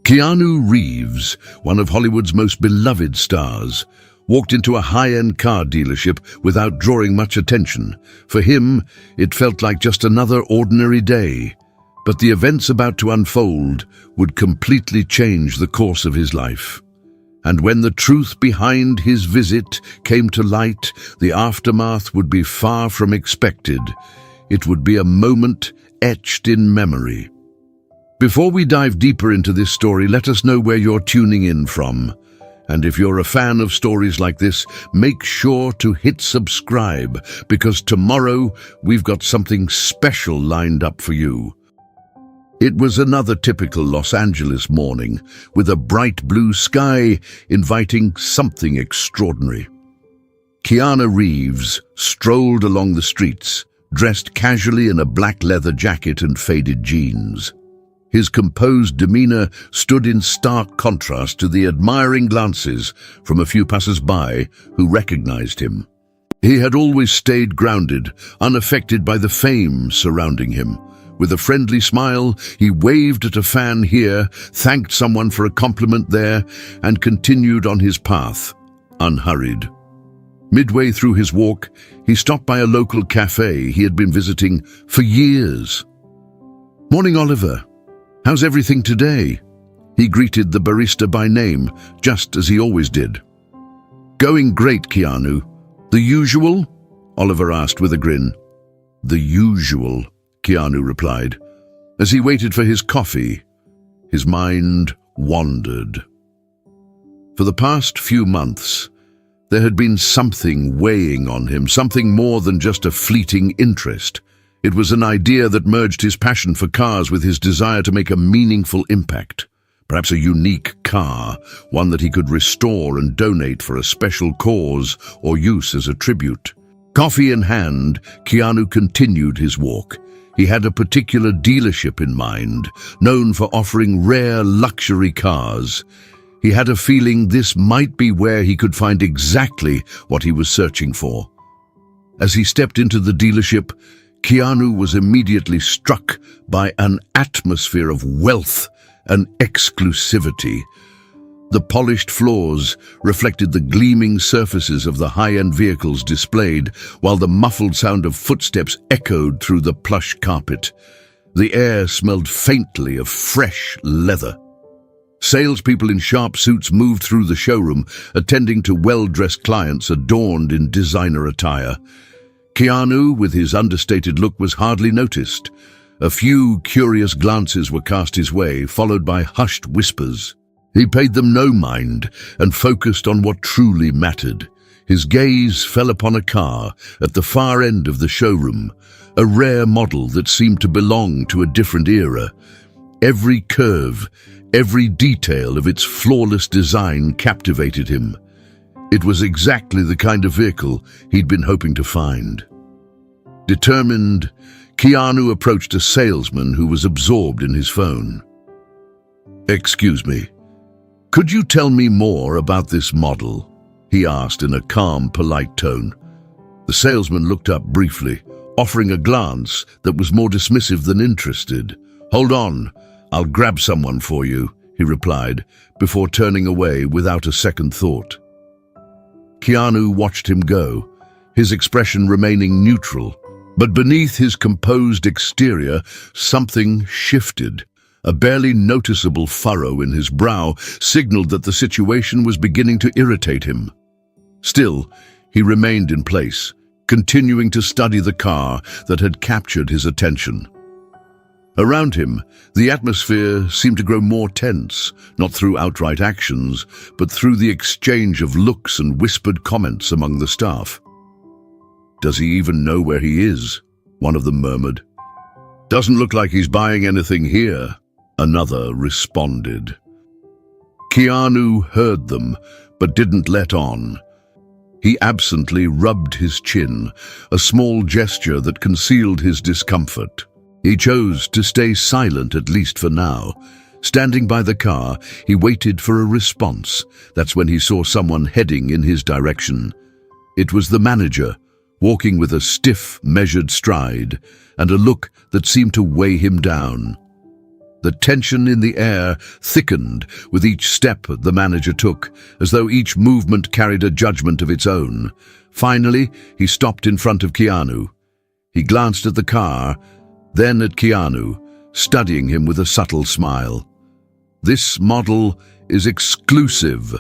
Keanu Reeves, one of Hollywood's most beloved stars, walked into a high-end car dealership without drawing much attention. For him, it felt like just another ordinary day. But the events about to unfold would completely change the course of his life. And when the truth behind his visit came to light, the aftermath would be far from expected. It would be a moment etched in memory. Before we dive deeper into this story, let us know where you're tuning in from. And if you're a fan of stories like this, make sure to hit subscribe, because tomorrow we've got something special lined up for you. It was another typical Los Angeles morning, with a bright blue sky inviting something extraordinary. Keanu Reeves strolled along the streets, dressed casually in a black leather jacket and faded jeans. His composed demeanor stood in stark contrast to the admiring glances from a few passers-by who recognized him. He had always stayed grounded, unaffected by the fame surrounding him. With a friendly smile, he waved at a fan here, thanked someone for a compliment there, and continued on his path, unhurried. Midway through his walk, he stopped by a local cafe he had been visiting for years. "Morning, Oliver. How's everything today?" He greeted the barista by name, just as he always did. "Going great, Keanu. The usual?" Oliver asked with a grin. "The usual," Keanu replied. As he waited for his coffee, his mind wandered. For the past few months, there had been something weighing on him, something more than just a fleeting interest. It was an idea that merged his passion for cars with his desire to make a meaningful impact. Perhaps a unique car, one that he could restore and donate for a special cause or use as a tribute. Coffee in hand, Keanu continued his walk. He had a particular dealership in mind, known for offering rare luxury cars. He had a feeling this might be where he could find exactly what he was searching for. As he stepped into the dealership, Keanu was immediately struck by an atmosphere of wealth and exclusivity. The polished floors reflected the gleaming surfaces of the high-end vehicles displayed, while the muffled sound of footsteps echoed through the plush carpet. The air smelled faintly of fresh leather. Salespeople in sharp suits moved through the showroom, attending to well-dressed clients adorned in designer attire. Keanu, with his understated look, was hardly noticed. A few curious glances were cast his way, followed by hushed whispers. He paid them no mind and focused on what truly mattered. His gaze fell upon a car at the far end of the showroom, a rare model that seemed to belong to a different era. Every curve, every detail of its flawless design captivated him. It was exactly the kind of vehicle he'd been hoping to find. Determined, Keanu approached a salesman who was absorbed in his phone. "Excuse me, could you tell me more about this model?" he asked in a calm, polite tone. The salesman looked up briefly, offering a glance that was more dismissive than interested. "Hold on, I'll grab someone for you," he replied, before turning away without a second thought. Keanu watched him go, his expression remaining neutral. But beneath his composed exterior, something shifted. A barely noticeable furrow in his brow signaled that the situation was beginning to irritate him. Still, he remained in place, continuing to study the car that had captured his attention. Around him, the atmosphere seemed to grow more tense, not through outright actions, but through the exchange of looks and whispered comments among the staff. "Does he even know where he is?" one of them murmured. "Doesn't look like he's buying anything here," another responded. Keanu heard them, but didn't let on. He absently rubbed his chin, a small gesture that concealed his discomfort. He chose to stay silent, at least for now. Standing by the car, he waited for a response. That's when he saw someone heading in his direction. It was the manager, walking with a stiff, measured stride and a look that seemed to weigh him down. The tension in the air thickened with each step the manager took, as though each movement carried a judgment of its own. Finally, he stopped in front of Keanu. He glanced at the car, then at Keanu, studying him with a subtle smile. "This model is exclusive.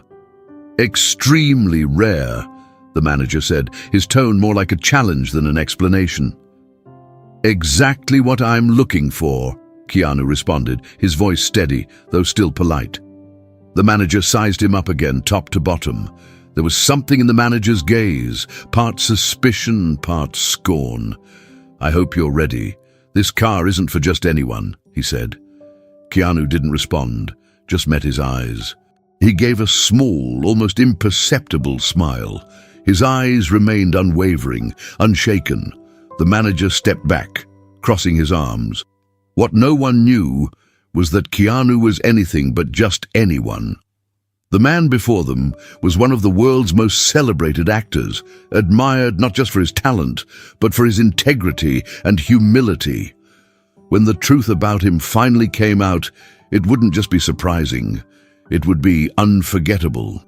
Extremely rare," the manager said, his tone more like a challenge than an explanation. "Exactly what I'm looking for," Keanu responded, his voice steady, though still polite. The manager sized him up again, top to bottom. There was something in the manager's gaze, part suspicion, part scorn. "I hope you're ready. This car isn't for just anyone," he said. Keanu didn't respond, just met his eyes. He gave a small, almost imperceptible smile. His eyes remained unwavering, unshaken. The manager stepped back, crossing his arms. What no one knew was that Keanu was anything but just anyone. The man before them was one of the world's most celebrated actors, admired not just for his talent, but for his integrity and humility. When the truth about him finally came out, it wouldn't just be surprising, it would be unforgettable.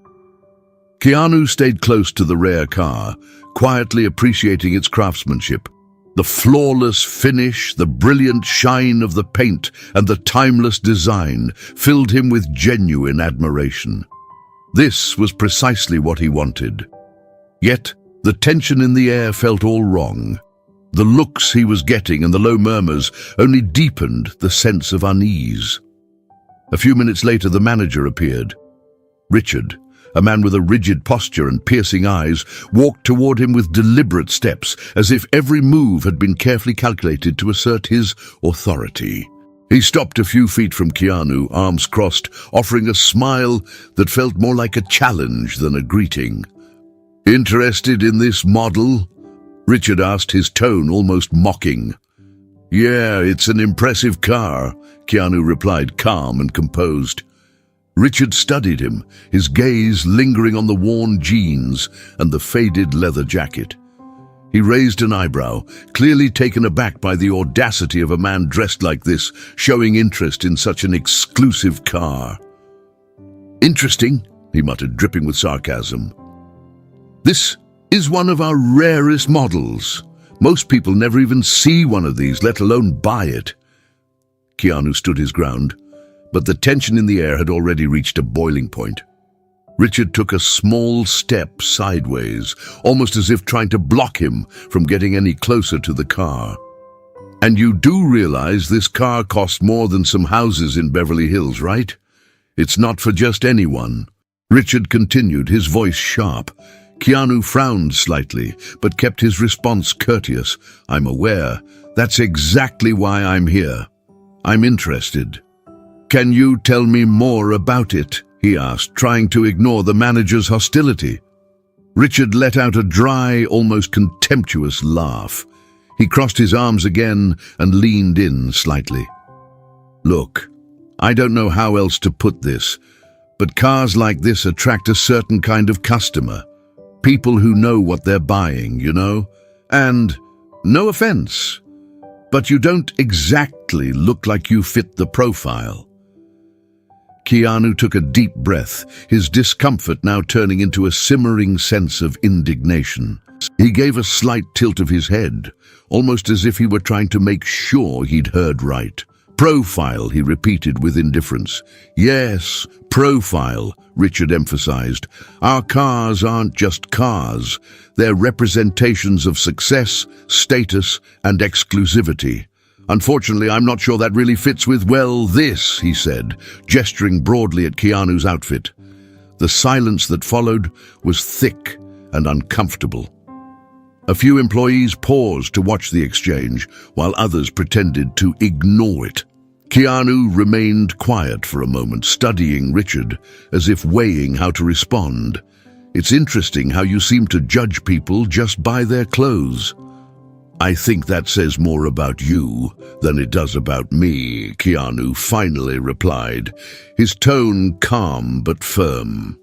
Keanu stayed close to the rare car, quietly appreciating its craftsmanship. The flawless finish, the brilliant shine of the paint, and the timeless design filled him with genuine admiration. This was precisely what he wanted. Yet, the tension in the air felt all wrong. The looks he was getting and the low murmurs only deepened the sense of unease. A few minutes later, the manager appeared. Richard, a man with a rigid posture and piercing eyes, walked toward him with deliberate steps, as if every move had been carefully calculated to assert his authority. He stopped a few feet from Keanu, arms crossed, offering a smile that felt more like a challenge than a greeting. "Interested in this model?" Richard asked, his tone almost mocking. "Yeah, it's an impressive car," Keanu replied, calm and composed. Richard studied him, his gaze lingering on the worn jeans and the faded leather jacket. He raised an eyebrow, clearly taken aback by the audacity of a man dressed like this, showing interest in such an exclusive car. "Interesting," he muttered, dripping with sarcasm. "This is one of our rarest models. Most people never even see one of these, let alone buy it." Keanu stood his ground, but the tension in the air had already reached a boiling point. Richard took a small step sideways, almost as if trying to block him from getting any closer to the car. "And you do realize this car costs more than some houses in Beverly Hills, right? It's not for just anyone." Richard continued, his voice sharp. Keanu frowned slightly, but kept his response courteous. "I'm aware. That's exactly why I'm here. I'm interested." "Can you tell me more about it?" he asked, trying to ignore the manager's hostility. Richard let out a dry, almost contemptuous laugh. He crossed his arms again and leaned in slightly. "Look, I don't know how else to put this, but cars like this attract a certain kind of customer. People who know what they're buying, you know? And, no offense, but you don't exactly look like you fit the profile." Keanu took a deep breath, his discomfort now turning into a simmering sense of indignation. He gave a slight tilt of his head, almost as if he were trying to make sure he'd heard right. "Profile," he repeated with indifference. "Yes, profile," Richard emphasized. "Our cars aren't just cars. They're representations of success, status, and exclusivity. Unfortunately, I'm not sure that really fits with, well, this," he said, gesturing broadly at Keanu's outfit. The silence that followed was thick and uncomfortable. A few employees paused to watch the exchange, while others pretended to ignore it. Keanu remained quiet for a moment, studying Richard, as if weighing how to respond. "It's interesting how you seem to judge people just by their clothes." "I think that says more about you than it does about me," Keanu finally replied, his tone calm but firm.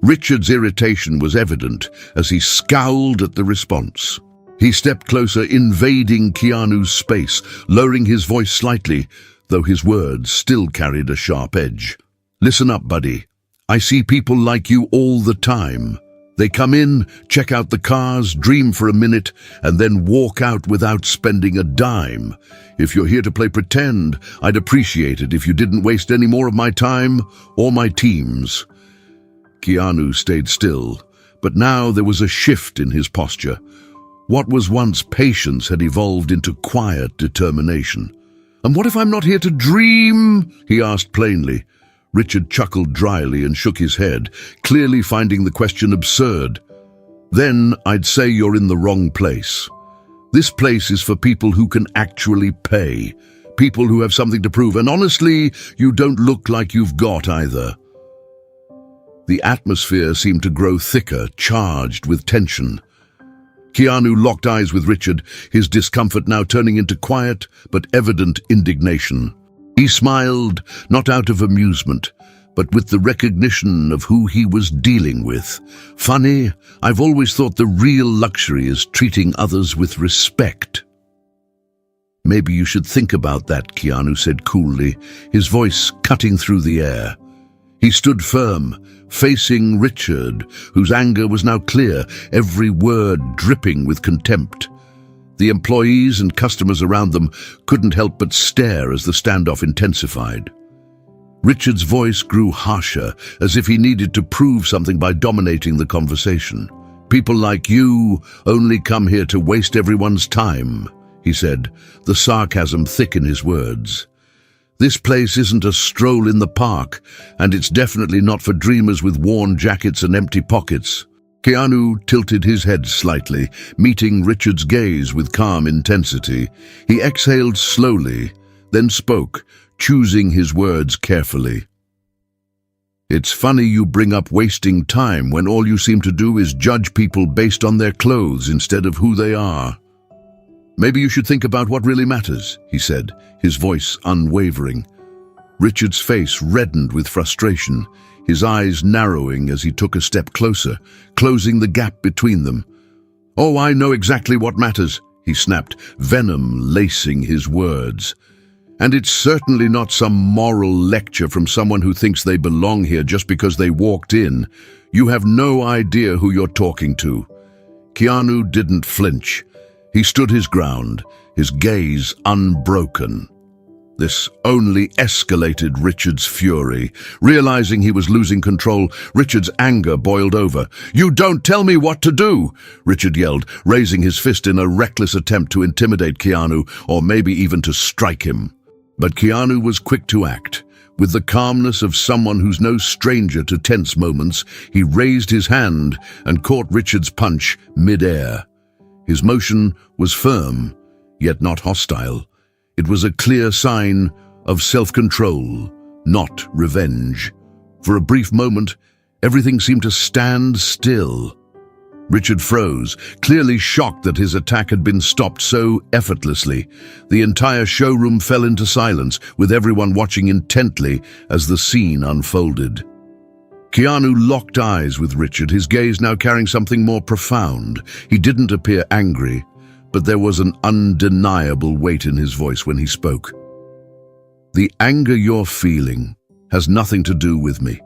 Richard's irritation was evident as he scowled at the response. He stepped closer, invading Keanu's space, lowering his voice slightly, though his words still carried a sharp edge. "Listen up, buddy. I see people like you all the time. They come in, check out the cars, dream for a minute, and then walk out without spending a dime. If you're here to play pretend, I'd appreciate it if you didn't waste any more of my time or my team's." Keanu stayed still, but now there was a shift in his posture. What was once patience had evolved into quiet determination. "And what if I'm not here to dream?" he asked plainly. Richard chuckled dryly and shook his head, clearly finding the question absurd. "Then I'd say you're in the wrong place. This place is for people who can actually pay, people who have something to prove, and honestly, you don't look like you've got either." The atmosphere seemed to grow thicker, charged with tension. Keanu locked eyes with Richard, his discomfort now turning into quiet but evident indignation. He smiled, not out of amusement, but with the recognition of who he was dealing with. "Funny, I've always thought the real luxury is treating others with respect." "Maybe you should think about that," Keanu said coolly, his voice cutting through the air. He stood firm, facing Richard, whose anger was now clear, every word dripping with contempt. The employees and customers around them couldn't help but stare as the standoff intensified. Richard's voice grew harsher, as if he needed to prove something by dominating the conversation. "People like you only come here to waste everyone's time," he said, the sarcasm thick in his words. "This place isn't a stroll in the park, and it's definitely not for dreamers with worn jackets and empty pockets." Keanu tilted his head slightly, meeting Richard's gaze with calm intensity. He exhaled slowly, then spoke, choosing his words carefully. "It's funny you bring up wasting time when all you seem to do is judge people based on their clothes instead of who they are. Maybe you should think about what really matters," he said, his voice unwavering. Richard's face reddened with frustration, his eyes narrowing as he took a step closer, closing the gap between them. "Oh, I know exactly what matters," he snapped, venom lacing his words. "And it's certainly not some moral lecture from someone who thinks they belong here just because they walked in. You have no idea who you're talking to." Keanu didn't flinch. He stood his ground, his gaze unbroken. This only escalated Richard's fury. Realizing he was losing control, Richard's anger boiled over. "You don't tell me what to do!" Richard yelled, raising his fist in a reckless attempt to intimidate Keanu, or maybe even to strike him. But Keanu was quick to act. With the calmness of someone who's no stranger to tense moments, he raised his hand and caught Richard's punch mid-air. His motion was firm, yet not hostile. It was a clear sign of self-control, not revenge. For a brief moment, everything seemed to stand still. Richard froze, clearly shocked that his attack had been stopped so effortlessly. The entire showroom fell into silence, with everyone watching intently as the scene unfolded. Keanu locked eyes with Richard, his gaze now carrying something more profound. He didn't appear angry, but there was an undeniable weight in his voice when he spoke. "The anger you're feeling has nothing to do with me.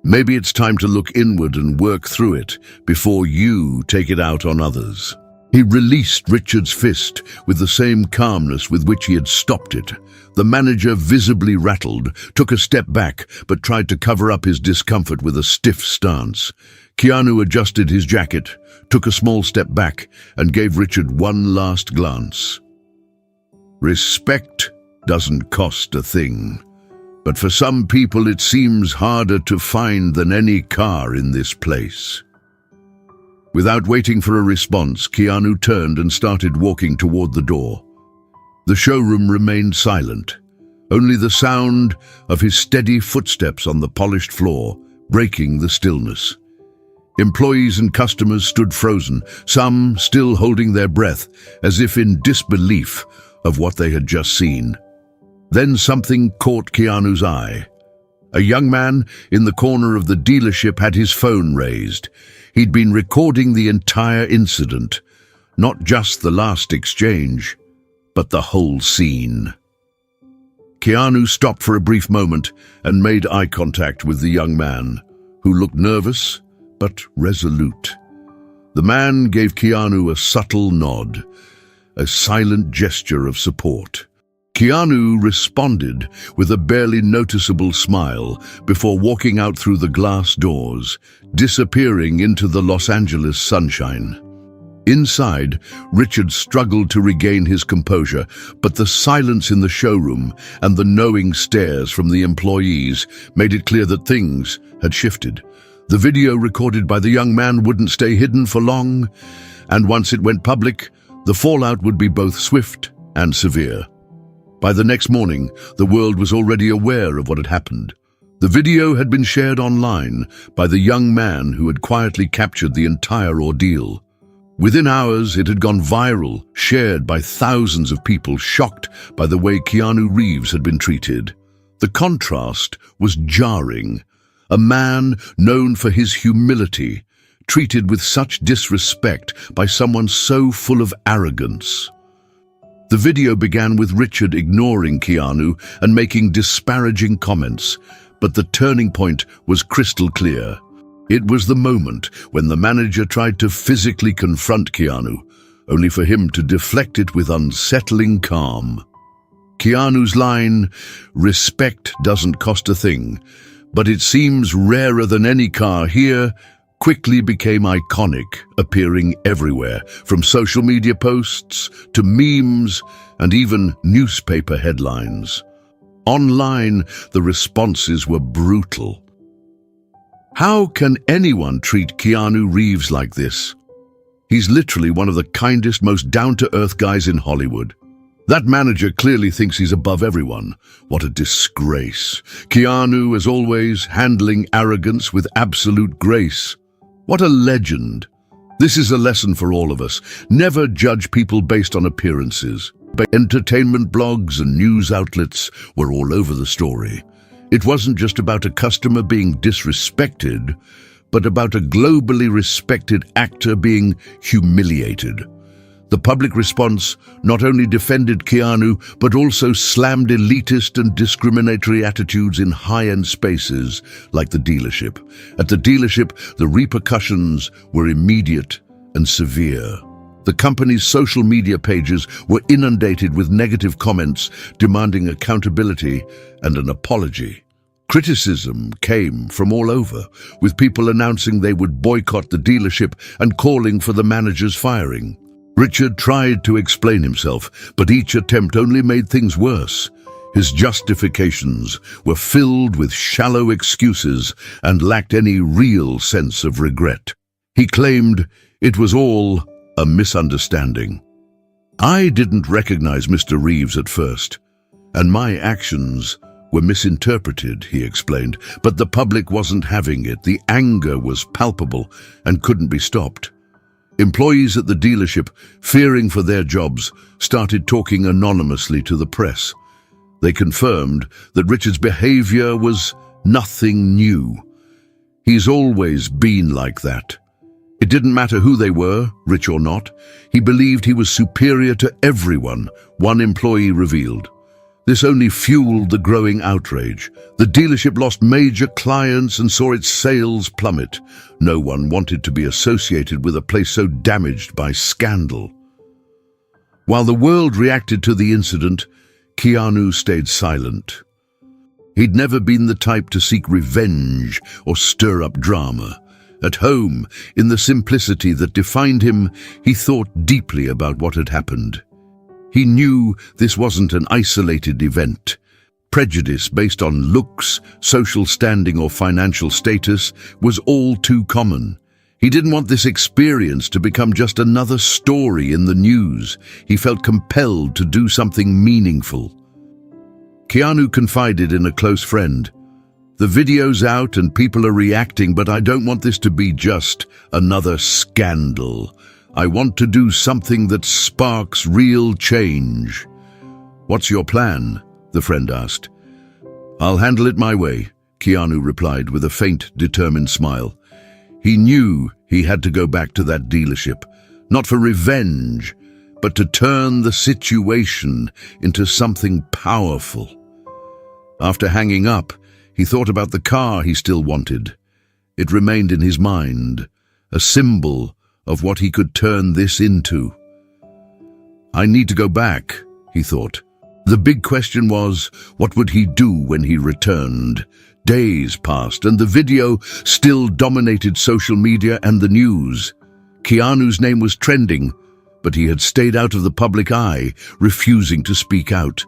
Maybe it's time to look inward and work through it before you take it out on others." He released Richard's fist with the same calmness with which he had stopped it. The manager, visibly rattled, took a step back but tried to cover up his discomfort with a stiff stance. Keanu adjusted his jacket, took a small step back, and gave Richard one last glance. "Respect doesn't cost a thing, but for some people it seems harder to find than any car in this place." Without waiting for a response, Keanu turned and started walking toward the door. The showroom remained silent, only the sound of his steady footsteps on the polished floor breaking the stillness. Employees and customers stood frozen, some still holding their breath, as if in disbelief of what they had just seen. Then something caught Keanu's eye. A young man in the corner of the dealership had his phone raised. He'd been recording the entire incident, not just the last exchange, but the whole scene. Keanu stopped for a brief moment and made eye contact with the young man, who looked nervous but resolute. The man gave Keanu a subtle nod, a silent gesture of support. Keanu responded with a barely noticeable smile before walking out through the glass doors, disappearing into the Los Angeles sunshine. Inside, Richard struggled to regain his composure, but the silence in the showroom and the knowing stares from the employees made it clear that things had shifted. The video recorded by the young man wouldn't stay hidden for long, and once it went public, the fallout would be both swift and severe. By the next morning, the world was already aware of what had happened. The video had been shared online by the young man who had quietly captured the entire ordeal. Within hours, it had gone viral, shared by thousands of people shocked by the way Keanu Reeves had been treated. The contrast was jarring. A man known for his humility, treated with such disrespect by someone so full of arrogance. The video began with Richard ignoring Keanu and making disparaging comments, but the turning point was crystal clear. It was the moment when the manager tried to physically confront Keanu, only for him to deflect it with unsettling calm. Keanu's line, "Respect doesn't cost a thing, but it seems rarer than any car here," quickly became iconic, appearing everywhere, from social media posts to memes and even newspaper headlines. Online, the responses were brutal. How can anyone treat Keanu Reeves like this? He's literally one of the kindest, most down-to-earth guys in Hollywood. That manager clearly thinks he's above everyone. What a disgrace. Keanu, as always, handling arrogance with absolute grace. What a legend. This is a lesson for all of us. Never judge people based on appearances. Entertainment blogs and news outlets were all over the story. It wasn't just about a customer being disrespected, but about a globally respected actor being humiliated. The public response not only defended Keanu, but also slammed elitist and discriminatory attitudes in high-end spaces like the dealership. At the dealership, the repercussions were immediate and severe. The company's social media pages were inundated with negative comments demanding accountability and an apology. Criticism came from all over, with people announcing they would boycott the dealership and calling for the manager's firing. Richard tried to explain himself, but each attempt only made things worse. His justifications were filled with shallow excuses and lacked any real sense of regret. He claimed it was all a misunderstanding. "I didn't recognize Mr. Reeves at first, and my actions were misinterpreted," he explained, but the public wasn't having it. The anger was palpable and couldn't be stopped. Employees at the dealership, fearing for their jobs, started talking anonymously to the press. They confirmed that Richard's behavior was nothing new. He's always been like that. It didn't matter who they were, rich or not. He believed he was superior to everyone, one employee revealed. This only fueled the growing outrage. The dealership lost major clients and saw its sales plummet. No one wanted to be associated with a place so damaged by scandal. While the world reacted to the incident, Keanu stayed silent. He'd never been the type to seek revenge or stir up drama. At home, in the simplicity that defined him, he thought deeply about what had happened. He knew this wasn't an isolated event. Prejudice based on looks, social standing, or financial status was all too common. He didn't want this experience to become just another story in the news. He felt compelled to do something meaningful. Keanu confided in a close friend, "The video's out and people are reacting, but I don't want this to be just another scandal. I want to do something that sparks real change." "What's your plan?" the friend asked. "I'll handle it my way," Keanu replied with a faint, determined smile. He knew he had to go back to that dealership, not for revenge, but to turn the situation into something powerful. After hanging up, he thought about the car he still wanted. It remained in his mind, a symbol of what he could turn this into. I need to go back, he thought. The big question was, what would he do when he returned? Days passed, and the video still dominated social media and the news. Keanu's name was trending, but he had stayed out of the public eye, refusing to speak out.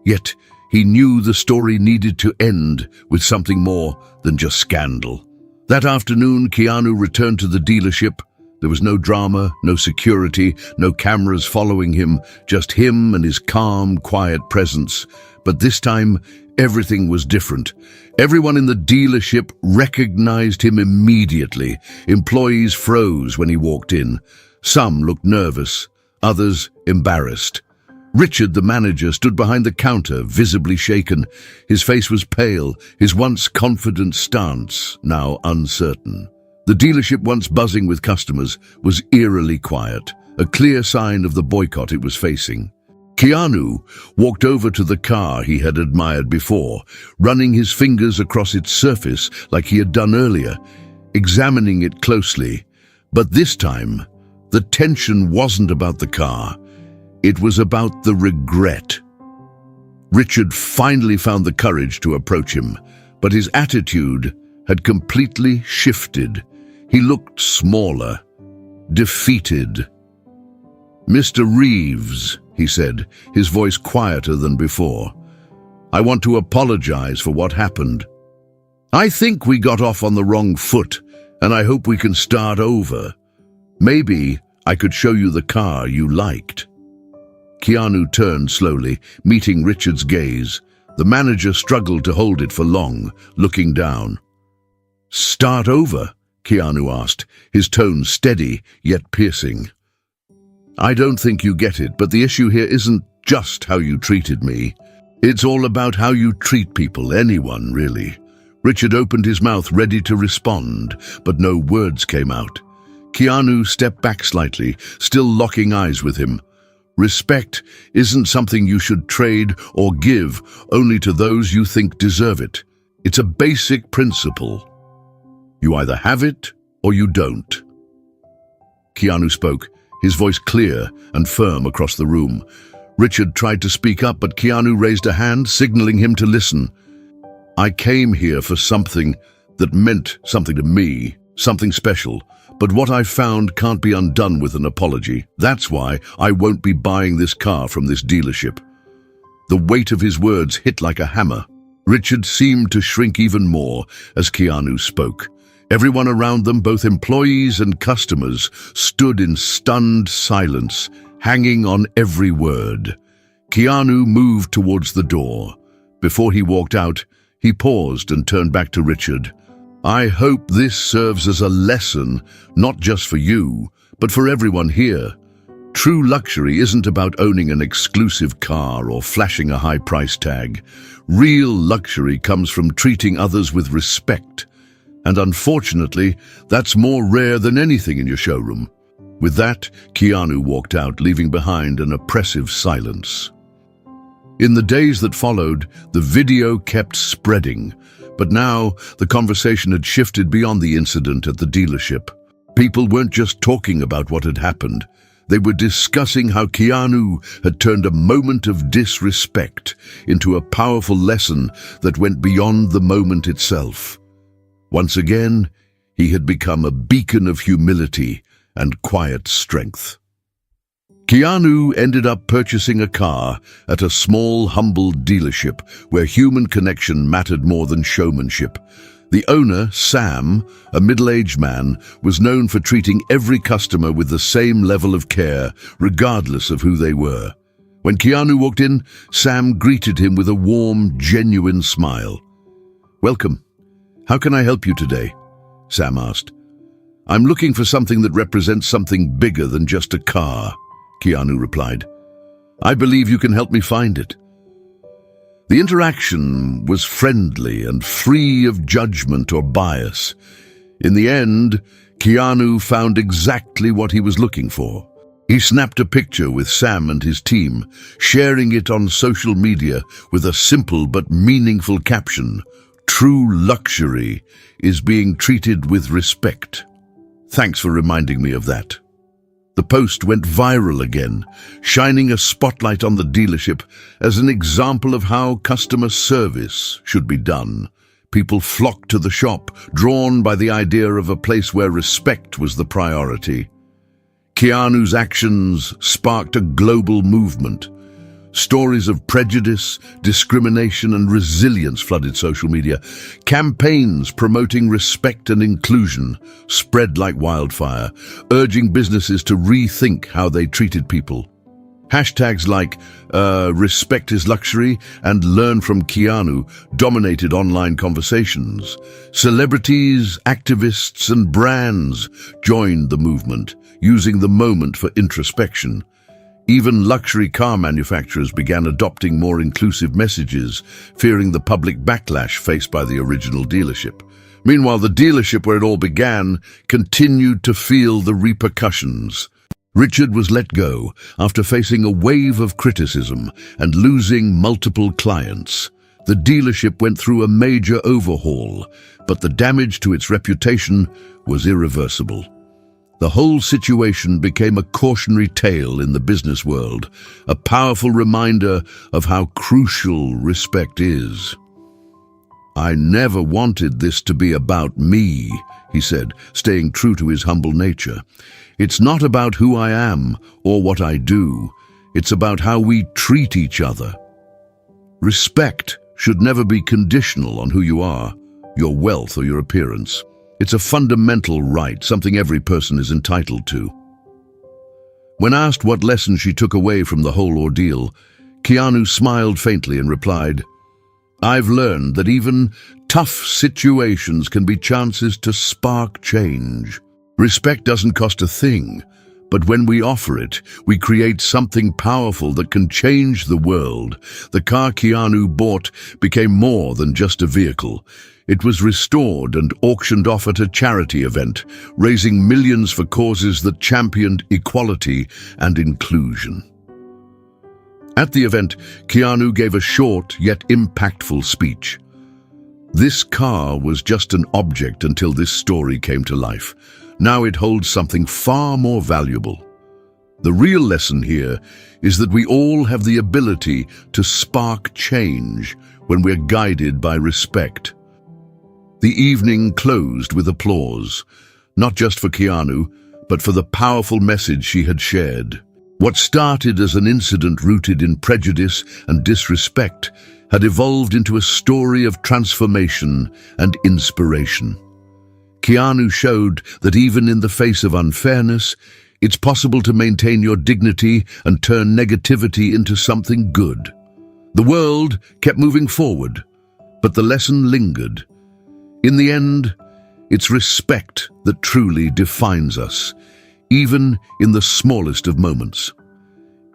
Yet, he knew the story needed to end with something more than just scandal. That afternoon, Keanu returned to the dealership. There was no drama, no security, no cameras following him, just him and his calm, quiet presence. But this time, everything was different. Everyone in the dealership recognized him immediately. Employees froze when he walked in. Some looked nervous, others embarrassed. Richard, the manager, stood behind the counter, visibly shaken. His face was pale, his once confident stance now uncertain. The dealership, once buzzing with customers, was eerily quiet, a clear sign of the boycott it was facing. Keanu walked over to the car he had admired before, running his fingers across its surface like he had done earlier, examining it closely. But this time, the tension wasn't about the car. It was about the regret. Richard finally found the courage to approach him, but his attitude had completely shifted. He looked smaller, defeated. "Mr. Reeves," he said, his voice quieter than before, "I want to apologize for what happened. I think we got off on the wrong foot, and I hope we can start over. Maybe I could show you the car you liked." Keanu turned slowly, meeting Richard's gaze. The manager struggled to hold it for long, looking down. "Start over?" Keanu asked, his tone steady yet piercing. "I don't think you get it, but the issue here isn't just how you treated me. It's all about how you treat people, anyone, really." Richard opened his mouth, ready to respond, but no words came out. Keanu stepped back slightly, still locking eyes with him. "Respect isn't something you should trade or give only to those you think deserve it. It's a basic principle. You either have it or you don't." Keanu spoke, his voice clear and firm across the room. Richard tried to speak up, but Keanu raised a hand, signaling him to listen. "I came here for something that meant something to me, something special, but what I found can't be undone with an apology. That's why I won't be buying this car from this dealership." The weight of his words hit like a hammer. Richard seemed to shrink even more as Keanu spoke. Everyone around them, both employees and customers, stood in stunned silence, hanging on every word. Keanu moved towards the door. Before he walked out, he paused and turned back to Richard. "I hope this serves as a lesson, not just for you, but for everyone here. True luxury isn't about owning an exclusive car or flashing a high price tag. Real luxury comes from treating others with respect. And unfortunately, that's more rare than anything in your showroom." With that, Keanu walked out, leaving behind an oppressive silence. In the days that followed, the video kept spreading, but now the conversation had shifted beyond the incident at the dealership. People weren't just talking about what had happened. They were discussing how Keanu had turned a moment of disrespect into a powerful lesson that went beyond the moment itself. Once again, he had become a beacon of humility and quiet strength. Keanu ended up purchasing a car at a small, humble dealership where human connection mattered more than showmanship. The owner, Sam, a middle-aged man, was known for treating every customer with the same level of care, regardless of who they were. When Keanu walked in, Sam greeted him with a warm, genuine smile. "Welcome. How can I help you today?" Sam asked. "I'm looking for something that represents something bigger than just a car," Keanu replied. "I believe you can help me find it." The interaction was friendly and free of judgment or bias. In the end, Keanu found exactly what he was looking for. He snapped a picture with Sam and his team, sharing it on social media with a simple but meaningful caption: "True luxury is being treated with respect. Thanks for reminding me of that." The post went viral again, shining a spotlight on the dealership as an example of how customer service should be done. People flocked to the shop, drawn by the idea of a place where respect was the priority. Keanu's actions sparked a global movement. Stories of prejudice, discrimination, and resilience flooded social media. Campaigns promoting respect and inclusion spread like wildfire, urging businesses to rethink how they treated people. Hashtags like "respect is luxury" and "learn from Keanu" dominated online conversations. Celebrities, activists, and brands joined the movement, using the moment for introspection. Even luxury car manufacturers began adopting more inclusive messages, fearing the public backlash faced by the original dealership. Meanwhile, the dealership where it all began continued to feel the repercussions. Richard was let go after facing a wave of criticism and losing multiple clients. The dealership went through a major overhaul, but the damage to its reputation was irreversible. The whole situation became a cautionary tale in the business world, a powerful reminder of how crucial respect is. "I never wanted this to be about me," he said, staying true to his humble nature. "It's not about who I am or what I do. It's about how we treat each other. Respect should never be conditional on who you are, your wealth, or your appearance. It's a fundamental right, something every person is entitled to." When asked what lesson she took away from the whole ordeal, Keanu smiled faintly and replied, "I've learned that even tough situations can be chances to spark change. Respect doesn't cost a thing, but when we offer it, we create something powerful that can change the world." The car Keanu bought became more than just a vehicle. It was restored and auctioned off at a charity event, raising millions for causes that championed equality and inclusion. At the event, Keanu gave a short yet impactful speech. "This car was just an object until this story came to life. Now it holds something far more valuable. The real lesson here is that we all have the ability to spark change when we're guided by respect." The evening closed with applause, not just for Keanu, but for the powerful message she had shared. What started as an incident rooted in prejudice and disrespect had evolved into a story of transformation and inspiration. Keanu showed that even in the face of unfairness, it's possible to maintain your dignity and turn negativity into something good. The world kept moving forward, but the lesson lingered. In the end, it's respect that truly defines us, even in the smallest of moments.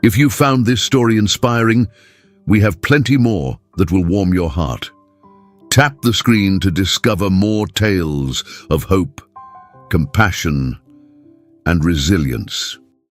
If you found this story inspiring, we have plenty more that will warm your heart. Tap the screen to discover more tales of hope, compassion, and resilience.